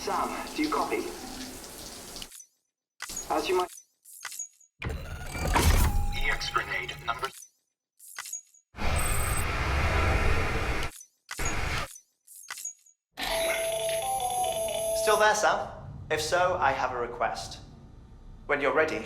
Sam, do you copy? As you might... EX grenade number... Still there, Sam? If so, I have a request. When you're ready.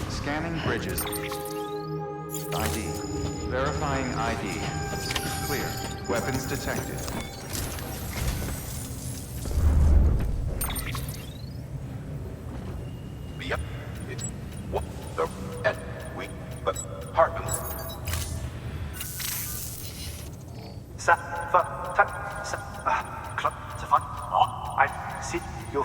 Scanning bridges. ID. Verifying ID. Clear. Weapons detected. Yep. What the... And we... But... Hartman. Sa... Fa... Ta... Sa... Club... To find... Oh, I... See... You...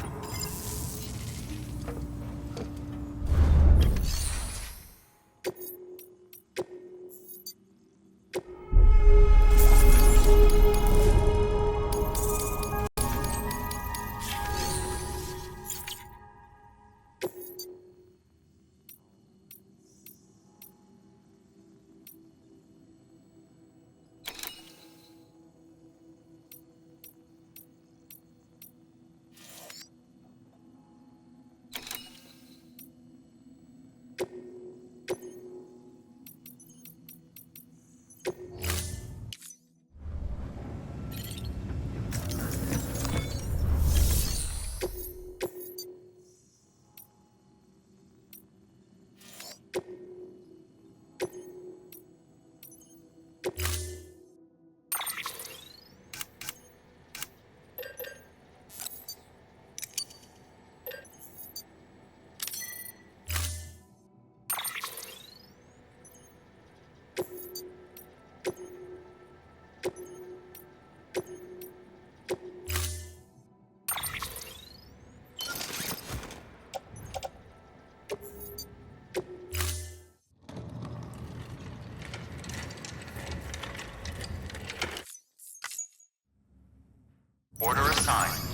Order assigned.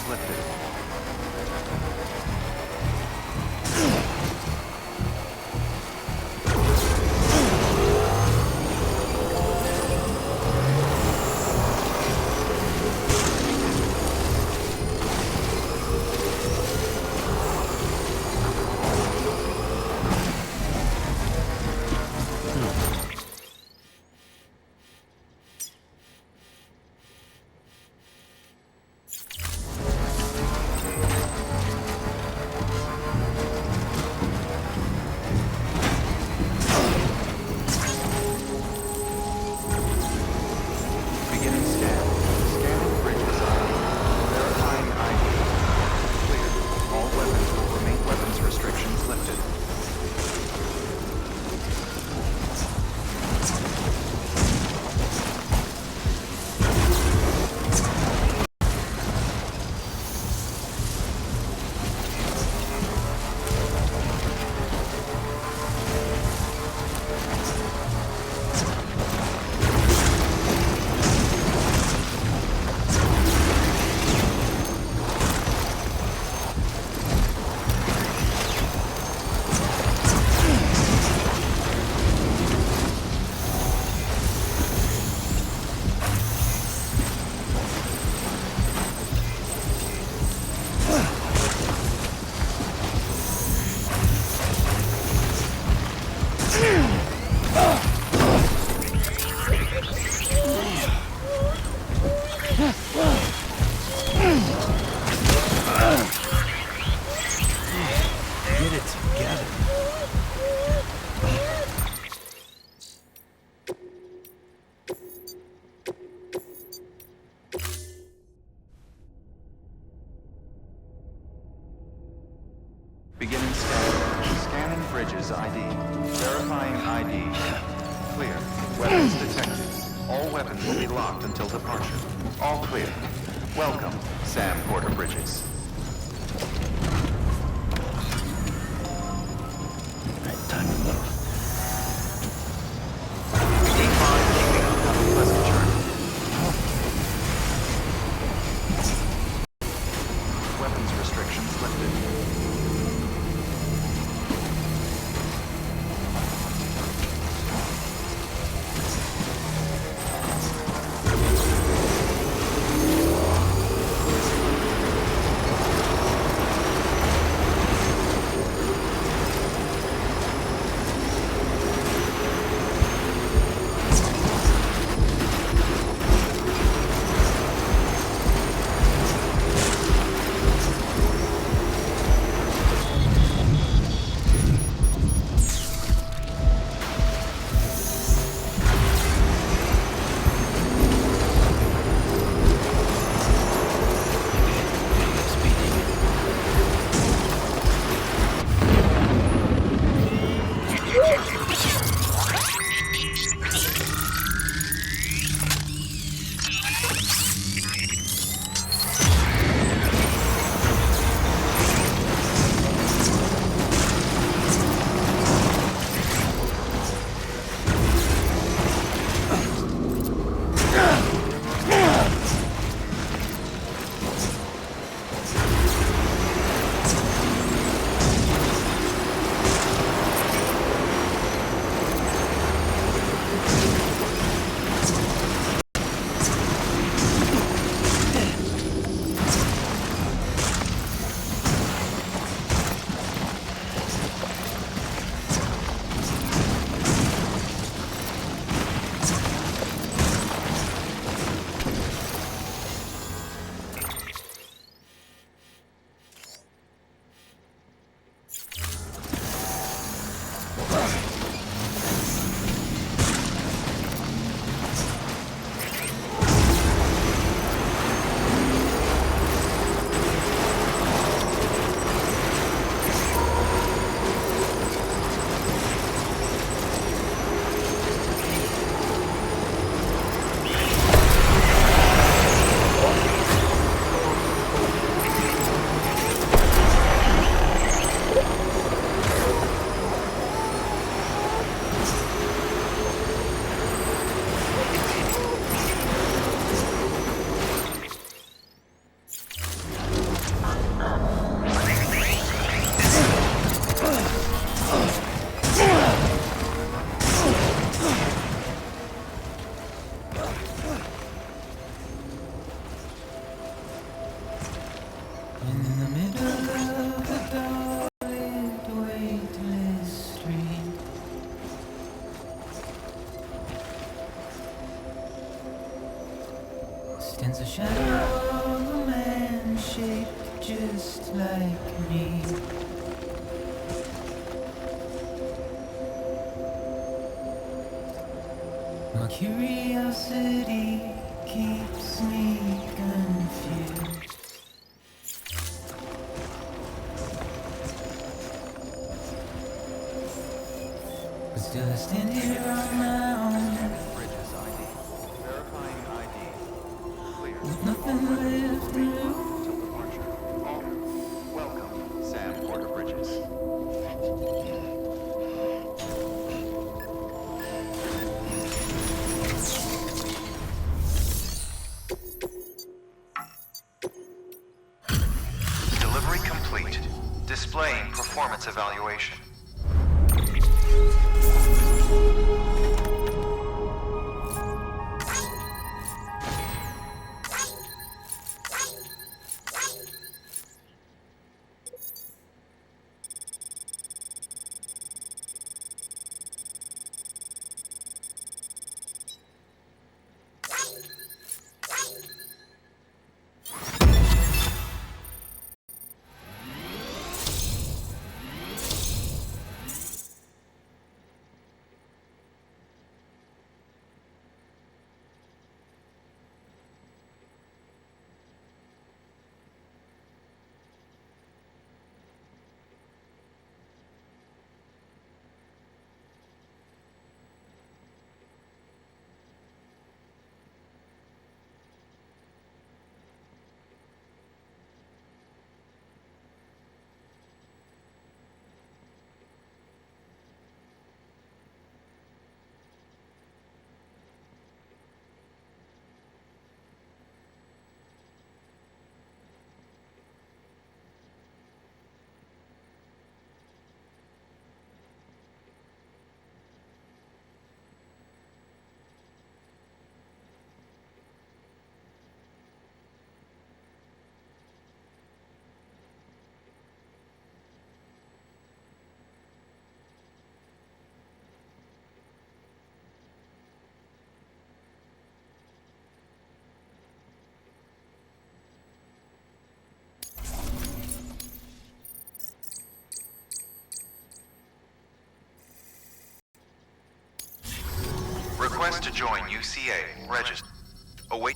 lifted. Beginning scan. Scanning bridges ID. Verifying ID. Clear. All weapons will remain weapons restrictions lifted. Get it together. Beginning scan. Scanning bridges ID. Verifying ID. Clear. Weapons detected. All weapons will be locked until departure. All clear. Welcome, Sam Porter Bridges. Right, time to move. D5 keeping up. Have a pleasant journey. Weapons restrictions lifted. Stands a shadow of a man shaped just like me. My curiosity keeps me confused. But still I stand here on my own, Bridges ID. Verifying ID. Clear. with nothing left to lose. Until departure. All. Welcome, Sam Porter Bridges. Delivery complete. Displaying performance evaluation. Request to join UCA. Register. Await.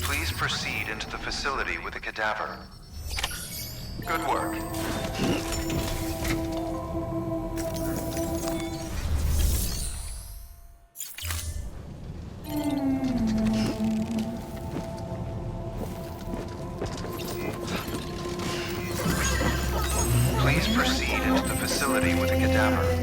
Please proceed into the facility with the cadaver. Good work. Please proceed into the facility with the cadaver.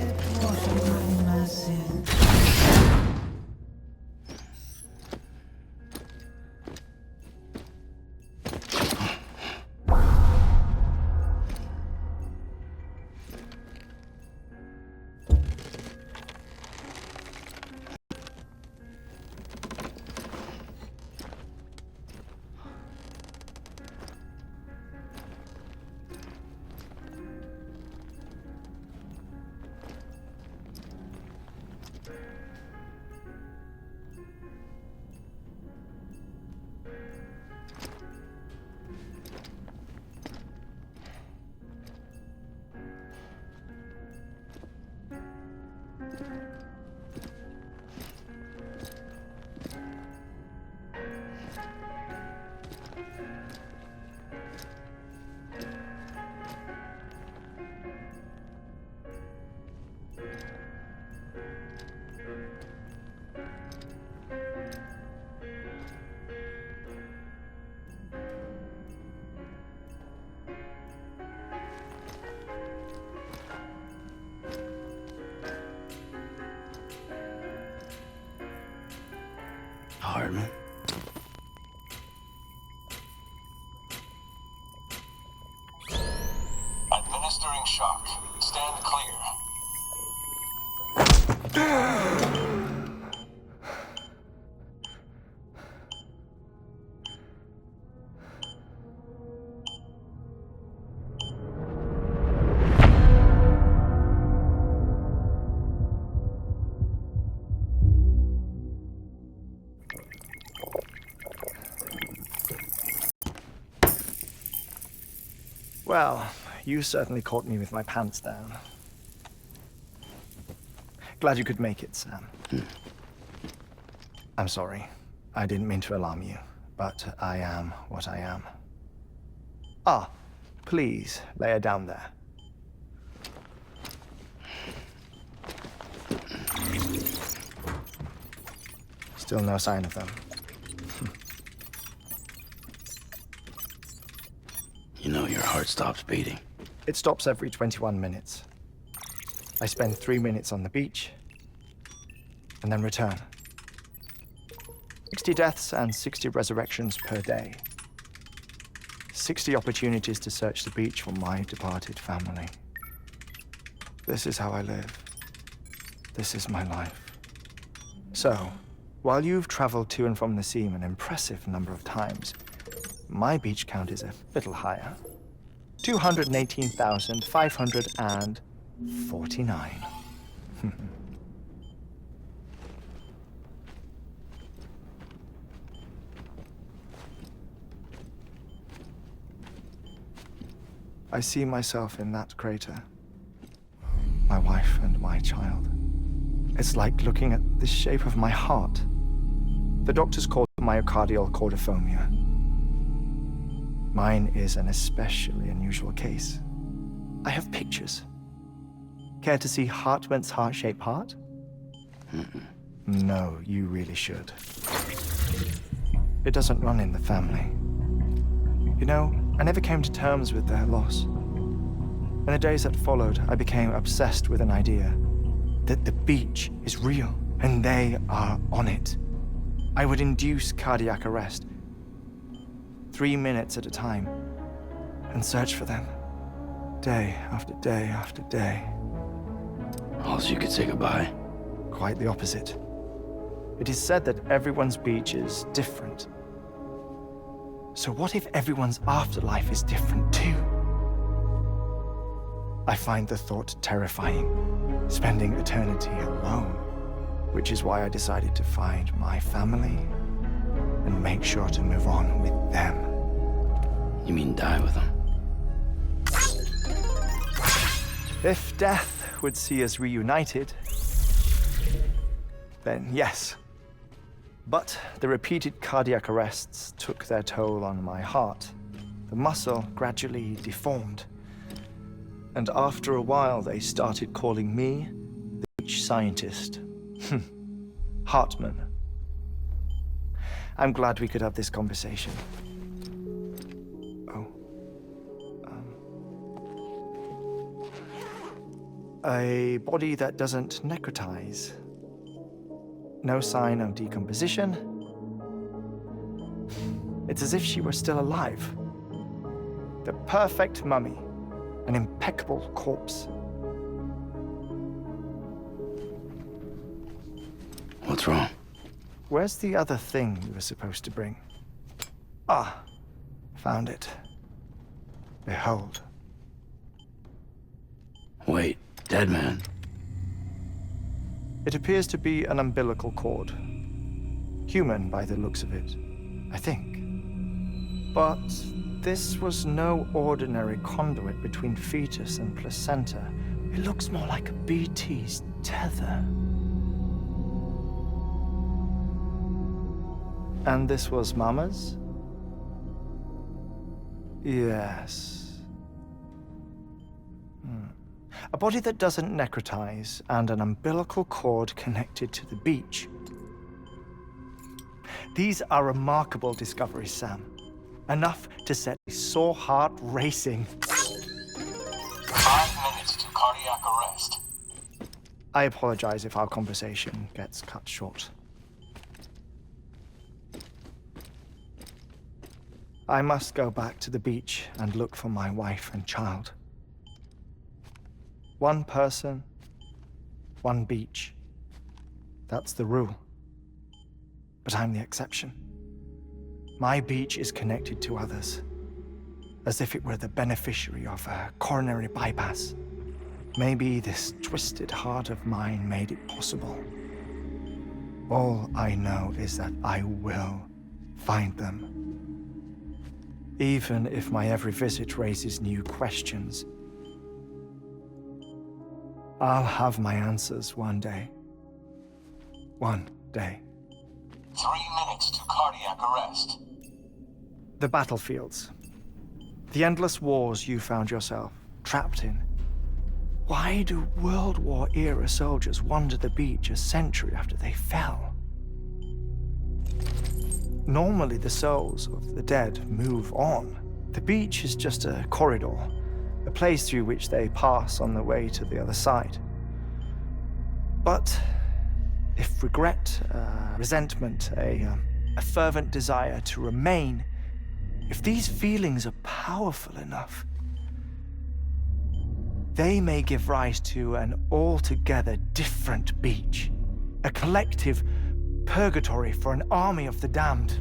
Hardman. Administering shock. Stand clear. Well, you certainly caught me with my pants down. Glad you could make it, Sam. I'm sorry. I didn't mean to alarm you, but I am what I am. Ah, please, lay her down there. Still no sign of them. You know your heart stops beating. It stops every 21 minutes. I spend 3 minutes on the beach, and then return. 60 deaths and 60 resurrections per day. 60 opportunities to search the beach for my departed family. This is how I live. This is my life. So, while you've traveled to and from the seam an impressive number of times, my beach count is a little higher. 218,549. I see myself in that crater. My wife and my child. It's like looking at the shape of my heart. The doctors call it myocardial cordiformia. Mine is an especially unusual case. I have pictures. Care to see Hartman's heart-shaped heart? No, you really should. It doesn't run in the family. You know, I never came to terms with their loss. In the days that followed, I became obsessed with an idea that the beach is real and they are on it. I would induce cardiac arrest, 3 minutes at a time, and search for them, day after day after day. All so you could say goodbye. Quite the opposite. It is said that everyone's beach is different. So what if everyone's afterlife is different too? I find the thought terrifying, spending eternity alone, which is why I decided to find my family and make sure to move on with them. You mean die with them? If death would see us reunited, then yes. But the repeated cardiac arrests took their toll on my heart. The muscle gradually deformed. And after a while, they started calling me the beach scientist. Hartman. I'm glad we could have this conversation. A body that doesn't necrotize. No sign of decomposition. It's as if she were still alive. The perfect mummy. An impeccable corpse. What's wrong? Where's the other thing you were supposed to bring? Ah, found it. Behold. Wait, dead man. It appears to be an umbilical cord. Human by the looks of it, I think. But this was no ordinary conduit between fetus and placenta. It looks more like a BT's tether. And this was Mama's? Yes. A body that doesn't necrotize and an umbilical cord connected to the beach. These are remarkable discoveries, Sam. Enough to set a sore heart racing. 5 minutes to cardiac arrest. I apologize if our conversation gets cut short. I must go back to the beach and look for my wife and child. One person, one beach. That's the rule. But I'm the exception. My beach is connected to others, as if it were the beneficiary of a coronary bypass. Maybe this twisted heart of mine made it possible. All I know is that I will find them. Even if my every visit raises new questions, I'll have my answers one day. One day. 3 minutes to cardiac arrest. The battlefields. The endless wars you found yourself trapped in. Why do World War-era soldiers wander the beach a century after they fell? Normally, the souls of the dead move on. The beach is just a corridor, a place through which they pass on the way to the other side. But if regret, resentment, a fervent desire to remain, if these feelings are powerful enough, they may give rise to an altogether different beach, a collective purgatory for an army of the damned.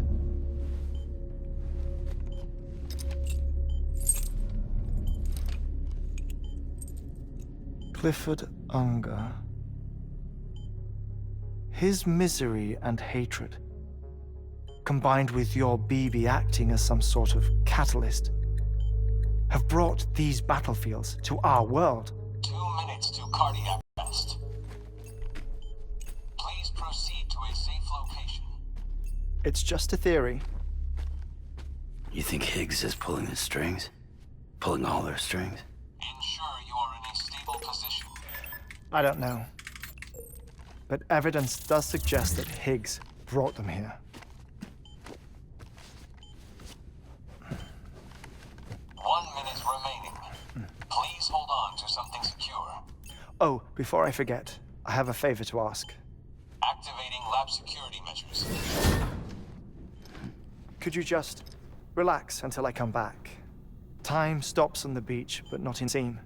Clifford Unger. His misery and hatred, combined with your BB acting as some sort of catalyst, have brought these battlefields to our world. 2 minutes to cardiac arrest. Please proceed to a safe location. It's just a theory. You think Higgs is pulling the strings? Pulling all their strings? Ensure you are in a stable position. I don't know. But evidence does suggest that Higgs brought them here. 1 minute remaining. Please hold on to something secure. Oh, before I forget, I have a favor to ask. Activating lab security measures. Could you just relax until I come back? Time stops on the beach, but not in scene.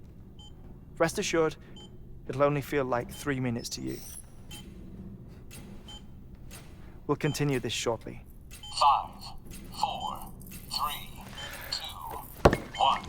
Rest assured, it'll only feel like 3 minutes to you. We'll continue this shortly. 5, 4, 3, 2, 1.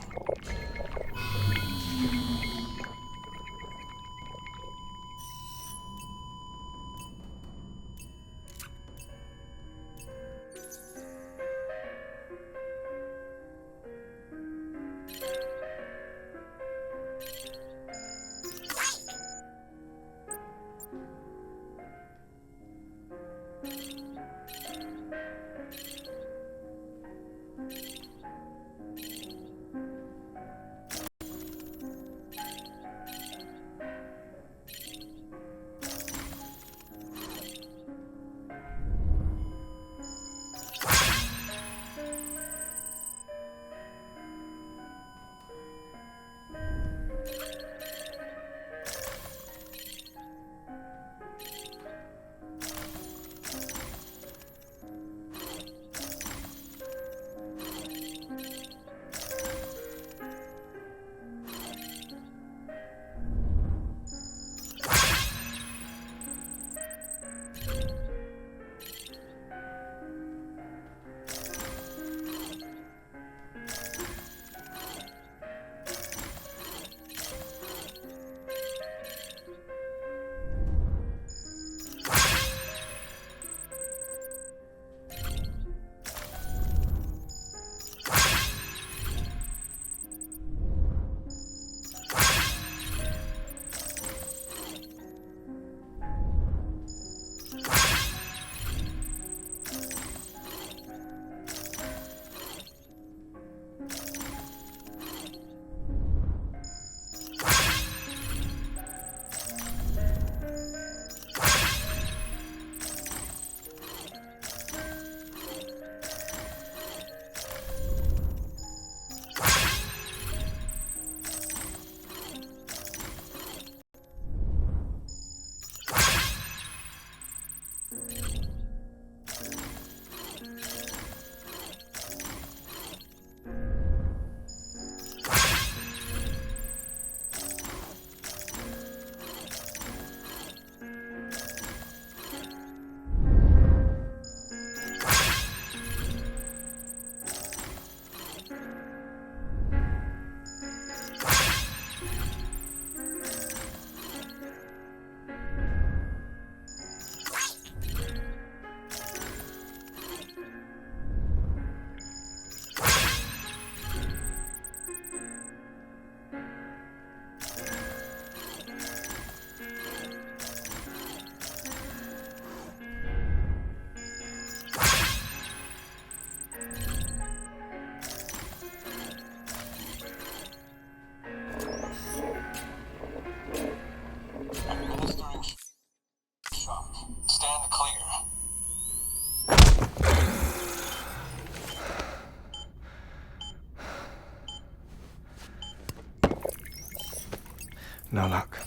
No luck.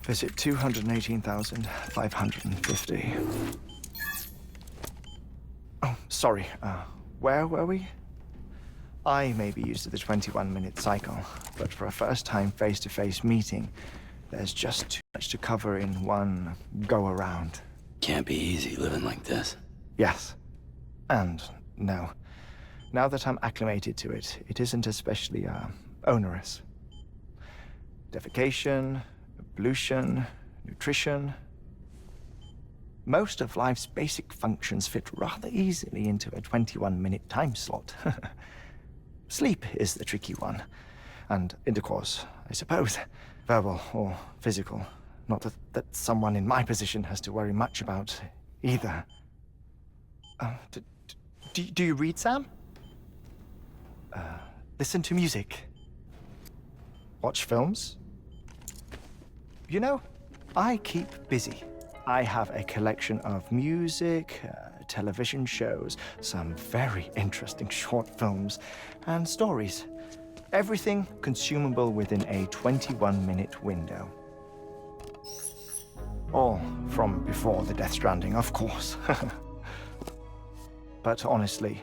Visit 218,550. Oh, sorry. Where were we? I may be used to the 21-minute cycle, but for a first-time face-to-face meeting, there's just too much to cover in one go-around. Can't be easy living like this. Yes. And no. Now that I'm acclimated to it, it isn't especially, onerous. Defecation, ablution, nutrition. Most of life's basic functions fit rather easily into a 21-minute time slot. Sleep is the tricky one. And intercourse, I suppose. Verbal or physical. Not that someone in my position has to worry much about either. Do you read, Sam? Listen to music. Watch films? You know, I keep busy. I have a collection of music, television shows, some very interesting short films, and stories. Everything consumable within a 21-minute window. All from before the Death Stranding, of course. But honestly,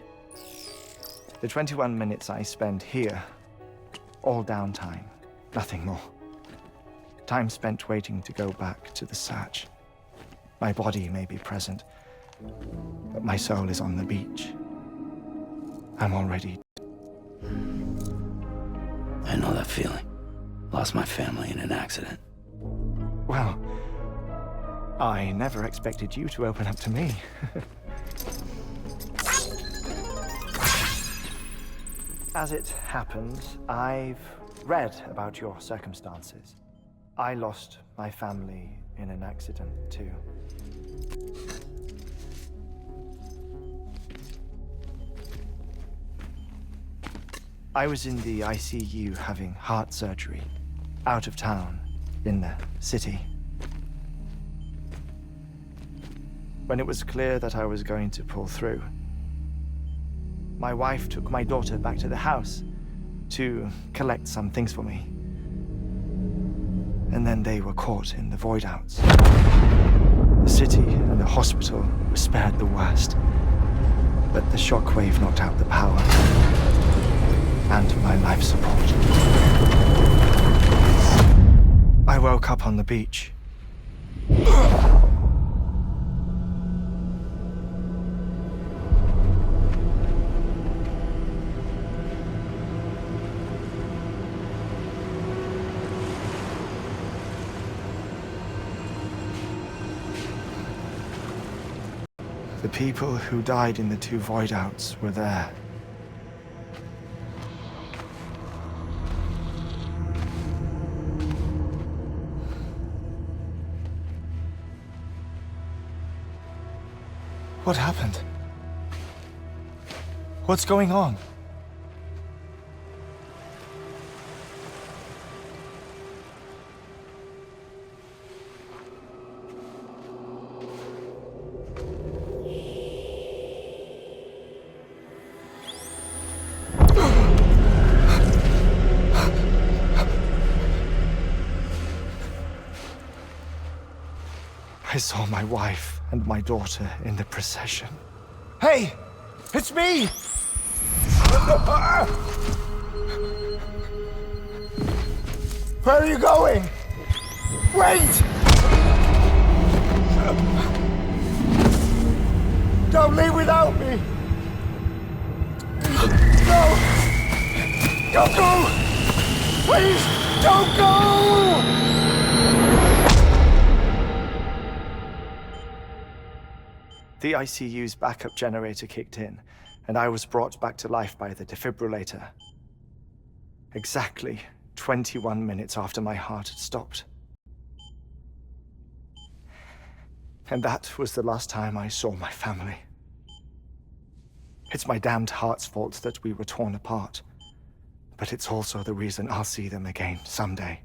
the 21 minutes I spend here, all downtime, nothing more. Time spent waiting to go back to the search. My body may be present, but my soul is on the beach. I'm already... I know that feeling. Lost my family in an accident. Well, I never expected you to open up to me. As it happens, I've read about your circumstances. I lost my family in an accident, too. I was in the ICU having heart surgery, out of town, in the city. When it was clear that I was going to pull through, my wife took my daughter back to the house to collect some things for me. And then they were caught in the void-outs. The city and the hospital were spared the worst, but the shockwave knocked out the power and my life support. I woke up on the beach. The people who died in the two void-outs were there. What happened? What's going on? I saw my wife and my daughter in the procession. Hey! It's me! Where are you going? Wait! Don't leave without me! No! Don't go! Please, don't go! The ICU's backup generator kicked in, and I was brought back to life by the defibrillator. Exactly 21 minutes after my heart had stopped. And that was the last time I saw my family. It's my damned heart's fault that we were torn apart, but it's also the reason I'll see them again someday.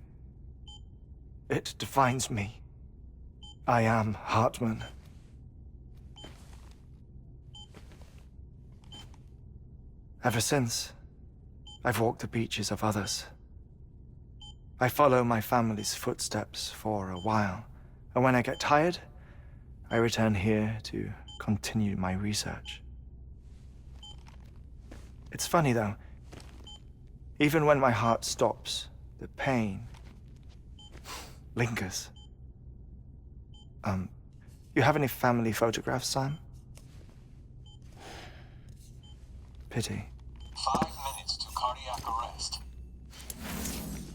It defines me. I am Hartman. Ever since, I've walked the beaches of others. I follow my family's footsteps for a while, and when I get tired, I return here to continue my research. It's funny though, even when my heart stops, the pain lingers. You have any family photographs, Sam? Pity. 5 minutes to cardiac arrest.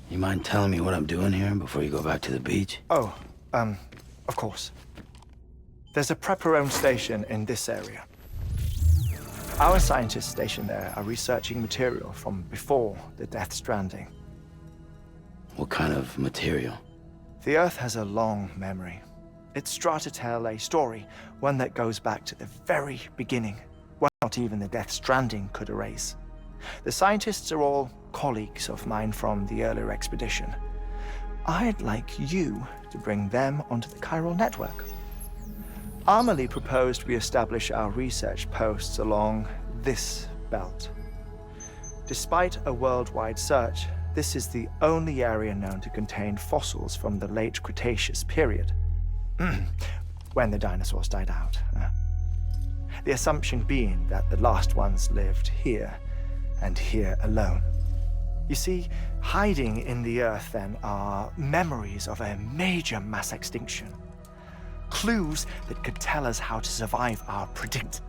You mind telling me what I'm doing here before you go back to the beach? Oh, of course. There's a prepper-owned station in this area. Our scientists stationed there are researching material from before the Death Stranding. What kind of material? The Earth has a long memory. It's trying to tell a story, one that goes back to the very beginning, what not even the Death Stranding could erase. The scientists are all colleagues of mine from the earlier expedition. I'd like you to bring them onto the chiral network. Amelie proposed we establish our research posts along this belt. Despite a worldwide search, this is the only area known to contain fossils from the late Cretaceous period, when the dinosaurs died out. The assumption being that the last ones lived here, and here alone. You see, hiding in the Earth then are memories of a major mass extinction. Clues that could tell us how to survive our predict.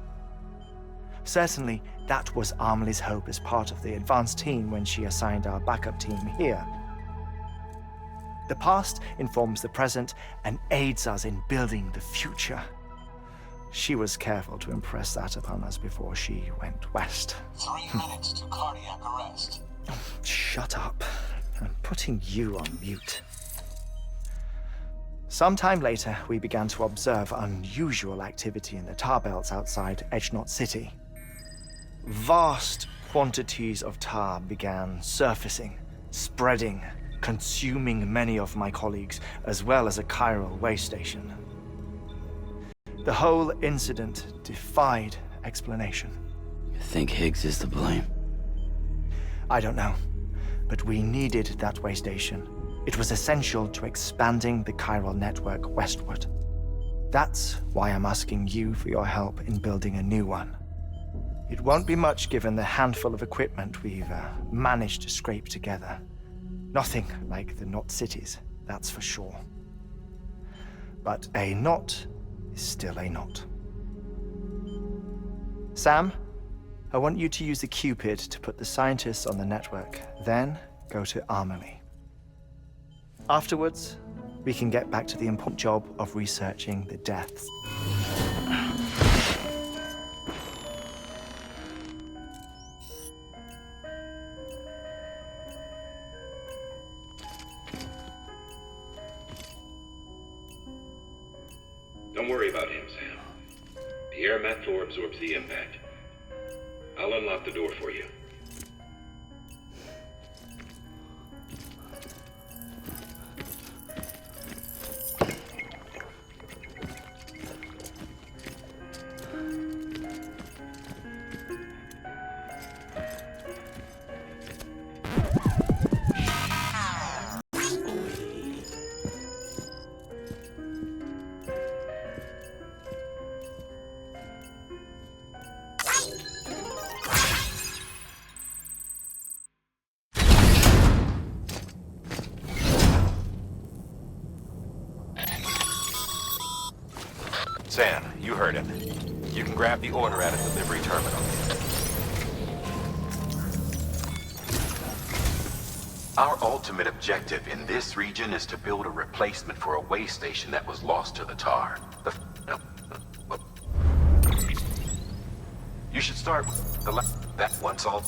Certainly, that was Amelie's hope as part of the advanced team when she assigned our backup team here. The past informs the present and aids us in building the future. She was careful to impress that upon us before she went west. 3 minutes to cardiac arrest. Shut up. I'm putting you on mute. Sometime later, we began to observe unusual activity in the tar belts outside Edgenot City. Vast quantities of tar began surfacing, spreading, consuming many of my colleagues, as well as a chiral way station. The whole incident defied explanation. You think Higgs is to blame? I don't know, but we needed that way station. It was essential to expanding the chiral network westward. That's why I'm asking you for your help in building a new one. It won't be much given the handful of equipment we've managed to scrape together. Nothing like the knot cities, that's for sure. But a knot is still a knot. Sam, I want you to use the Cupid to put the scientists on the network, then go to Amelie. Afterwards, we can get back to the important job of researching the deaths. Don't worry about him, Sam. The air mat floor absorbs the impact. I'll unlock the door for you. Sam, you heard him. You can grab the order at a delivery terminal. Our ultimate objective in this region is to build a replacement for a way station that was lost to the tar. You should start with that once all...